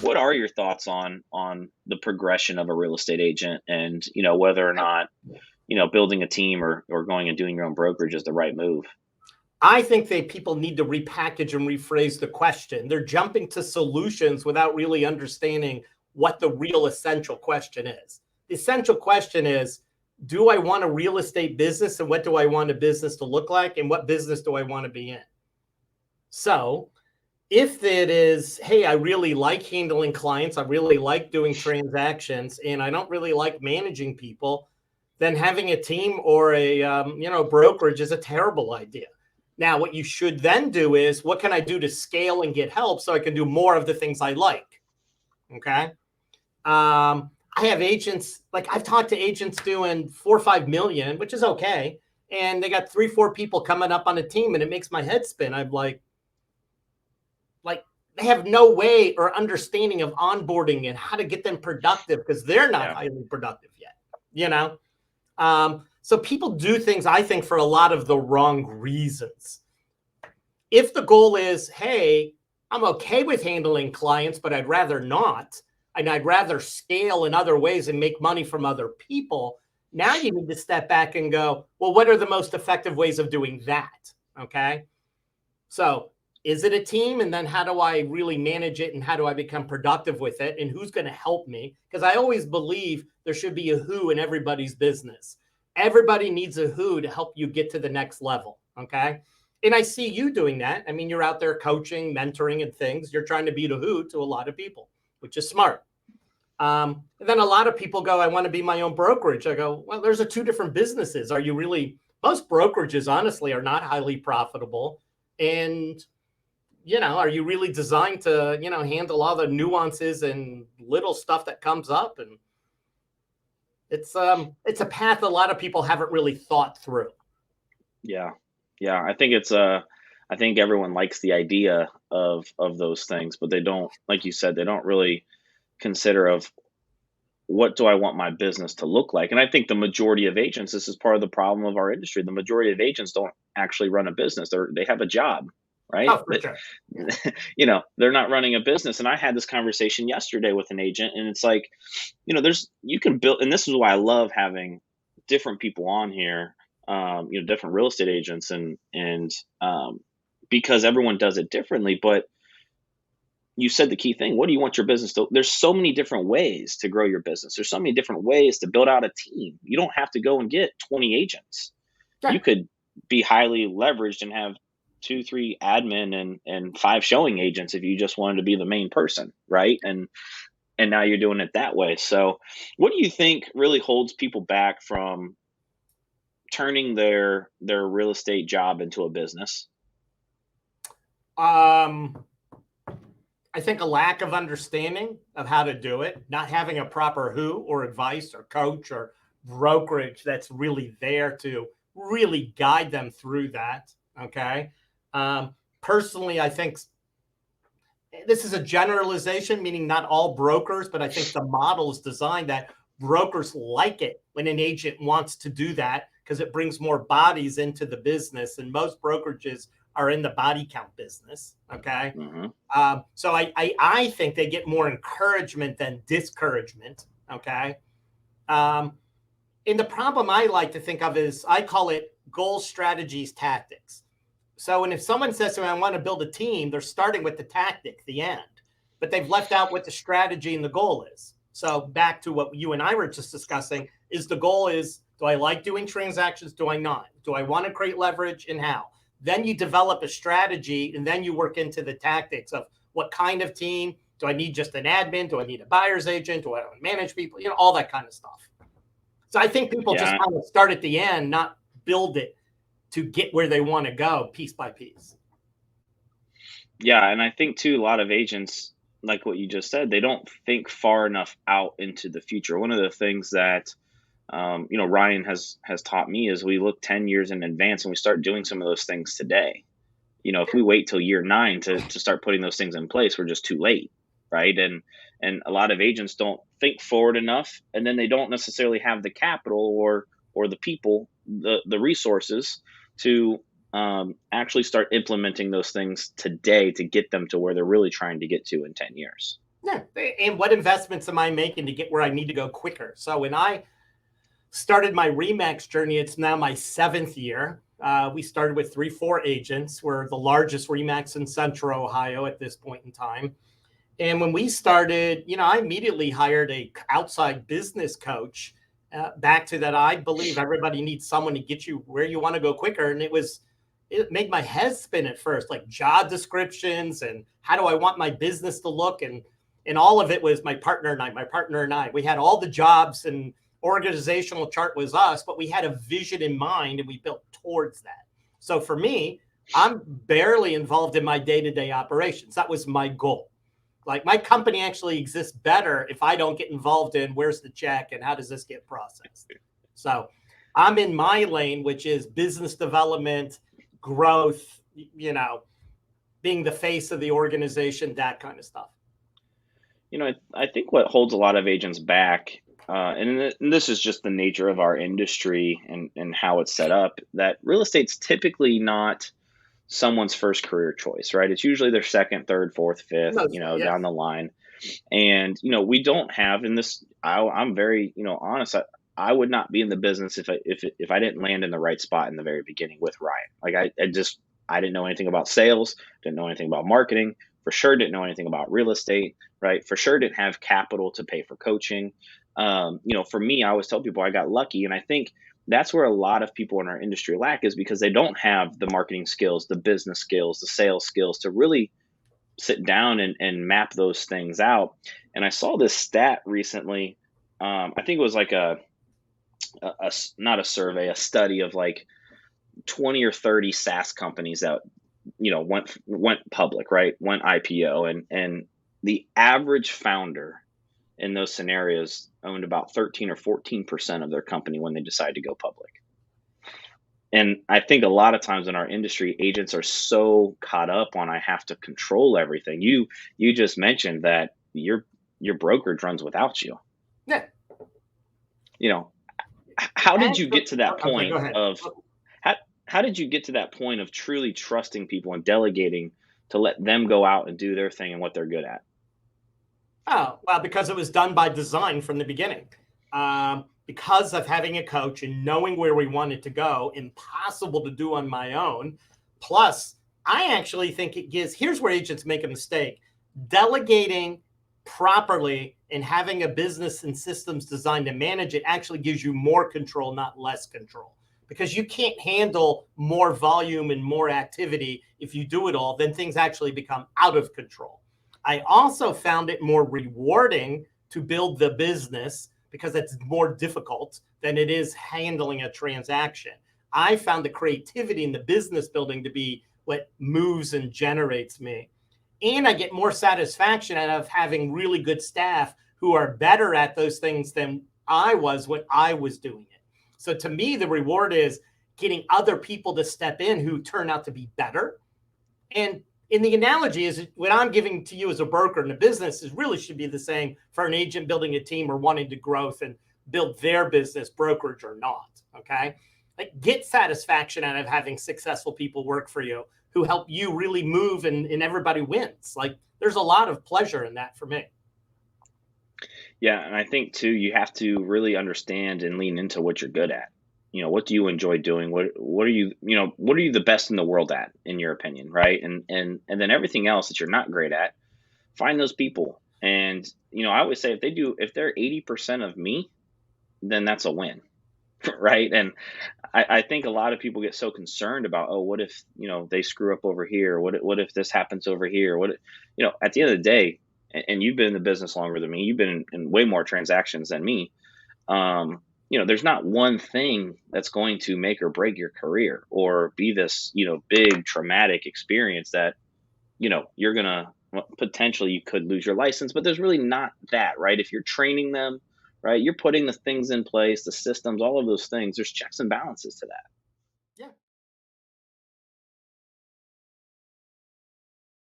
what are your thoughts on the progression of a real estate agent, and whether or not building a team or going and doing your own brokerage is the right move? I think people need to repackage and rephrase the question. They're jumping to solutions without really understanding what the real essential question is. The essential question is, do I want a real estate business, and what do I want a business to look like, and what business do I want to be in? So if it is, hey, I really like handling clients, I really like doing transactions, and I don't really like managing people, then having a team or a brokerage is a terrible idea. Now, what you should then do is, what can I do to scale and get help so I can do more of the things I like? Okay. I have agents, like I've talked to agents doing 4 or 5 million, which is okay. And they got 3, 4 people coming up on a team, and it makes my head spin. I'm like they have no way or understanding of onboarding and how to get them productive because they're not highly productive yet, So people do things, I think, for a lot of the wrong reasons. If the goal is, hey, I'm okay with handling clients, but I'd rather not, and I'd rather scale in other ways and make money from other people, now you need to step back and go, well, what are the most effective ways of doing that? Okay. So is it a team? And then how do I really manage it? And how do I become productive with it? And who's going to help me? Because I always believe there should be a who in everybody's business. Everybody needs a who to help you get to the next level. Okay. And I see you doing that. I mean, you're out there coaching, mentoring, and things. You're trying to be the who to a lot of people, which is smart. And then a lot of people go, I want to be my own brokerage. I go, well, there's 2 different businesses. Are you really? Most brokerages, honestly, are not highly profitable. And are you really designed to, handle all the nuances and little stuff that comes up? And it's a path a lot of people haven't really thought through. Yeah. I think I think everyone likes the idea of those things, but they don't, like you said, they don't really consider of what do I want my business to look like. And I think the majority of agents, this is part of the problem of our industry. The majority of agents don't actually run a business. They have a job. Right. Oh, for sure. They're not running a business. And I had this conversation yesterday with an agent, and it's like, you can build, and this is why I love having different people on here, different real estate agents and because everyone does it differently. But you said the key thing. What do you want your business to? There's so many different ways to grow your business. There's so many different ways to build out a team. You don't have to go and get 20 agents. Sure. You could be highly leveraged and have 2, 3 admin and 5 showing agents if you just wanted to be the main person, right? And now you're doing it that way. So what do you think really holds people back from turning their real estate job into a business? I think a lack of understanding of how to do it, not having a proper who or advice or coach or brokerage that's really there to really guide them through that. Okay. Personally, I think this is a generalization, meaning not all brokers, but I think the model is designed that brokers like it when an agent wants to do that because it brings more bodies into the business. And most brokerages are in the body count business. Okay. Mm-hmm. So I think they get more encouragement than discouragement. Okay. And the problem I like to think of is I call it goals, strategies, tactics. So, and if someone says to me, I want to build a team, they're starting with the tactic, the end, but they've left out what the strategy and the goal is. So back to what you and I were just discussing is the goal is, do I like doing transactions? Do I not? Do I want to create leverage, and how? Then you develop a strategy, and then you work into the tactics of what kind of team. Do I need just an admin? Do I need a buyer's agent? Do I manage people? All that kind of stuff. So I think people just kind of start at the end, not build it to get where they want to go piece by piece. Yeah. And I think too, a lot of agents, like what you just said, they don't think far enough out into the future. One of the things that, Ryan has taught me is we look 10 years in advance and we start doing some of those things today. If we wait till year 9 to start putting those things in place, we're just too late. Right. And a lot of agents don't think forward enough, and then they don't necessarily have the capital or the people, the resources to actually start implementing those things today to get them to where they're really trying to get to in 10 years. Yeah. And what investments am I making to get where I need to go quicker? So when I started my Remax journey, it's now my 7th year. We started with 3-4 agents. We're the largest Remax in Central Ohio at this point in time. And when we started, I immediately hired a outside business coach. Back to that, I believe everybody needs someone to get you where you want to go quicker. And it made my head spin at first, like job descriptions and how do I want my business to look, and all of it was my partner and I. My partner and I, we had all the jobs and organizational chart was us, but we had a vision in mind and we built towards that. So for me, I'm barely involved in my day-to-day operations. That was my goal. Like my company actually exists better if I don't get involved in where's the check and how does this get processed. So I'm in my lane, which is business development, growth, being the face of the organization, that kind of stuff. I think what holds a lot of agents back, and this is just the nature of our industry and how it's set up, that real estate's typically not someone's first career choice, right? It's usually their second, third, fourth, fifth, Mostly, down yes. the line. And, we don't have in this, I'm very, honest. I would not be in the business if I didn't land in the right spot in the very beginning with Ryan. Like I didn't know anything about sales, didn't know anything about marketing, for sure didn't know anything about real estate, right? For sure didn't have capital to pay for coaching. For me, I always tell people I got lucky, and I think that's where a lot of people in our industry lack, is because they don't have the marketing skills, the business skills, the sales skills to really sit down and map those things out. And I saw this stat recently. I think it was like not a survey, a study of like 20 or 30 SaaS companies that went public, right? Went IPO, and the average founder in those scenarios owned about 13 or 14% of their company when they decide to go public. And I think a lot of times in our industry, agents are so caught up on I have to control everything. You just mentioned that your brokerage runs without you. Yeah. You know, how did And you get to that okay, go point ahead. of how how did you get to that point of truly trusting people and delegating to let them go out and do their thing and what they're good at? Oh, well, because it was done by design from the beginning. Because of having a coach and knowing where we wanted to go, impossible to do on my own. Plus, I actually think it gives, here's where agents make a mistake: delegating properly and having a business and systems designed to manage it actually gives you more control, not less control. Because you can't handle more volume and more activity if you do it all, then things actually become out of control. I also found it more rewarding to build the business because it's more difficult than it is handling a transaction. I found the creativity in the business building to be what moves and generates me. And I get more satisfaction out of having really good staff who are better at those things than I was when I was doing it. So to me, the reward is getting other people to step in who turn out to be better. And in the analogy is what I'm giving to you as a broker in a business is really should be the same for an agent building a team or wanting to growth and build their business, brokerage or not. Okay. Like get satisfaction out of having successful people work for you who help you really move and everybody wins. Like there's a lot of pleasure in that for me. Yeah, and I think too, you have to really understand and lean into what you're good at. What do you enjoy doing? What are you the best in the world at, in your opinion, right? And then everything else that you're not great at, find those people. And I always say if they're 80% of me, then that's a win, right? And I think a lot of people get so concerned about, oh, what if they screw up over here? What if this happens over here? At the end of the day, and you've been in the business longer than me, you've been in way more transactions than me. There's not one thing that's going to make or break your career or be this big traumatic experience that you're gonna potentially, you could lose your license, but there's really not that, right? If you're training them, right, you're putting the things in place, the systems, all of those things, there's checks and balances to that.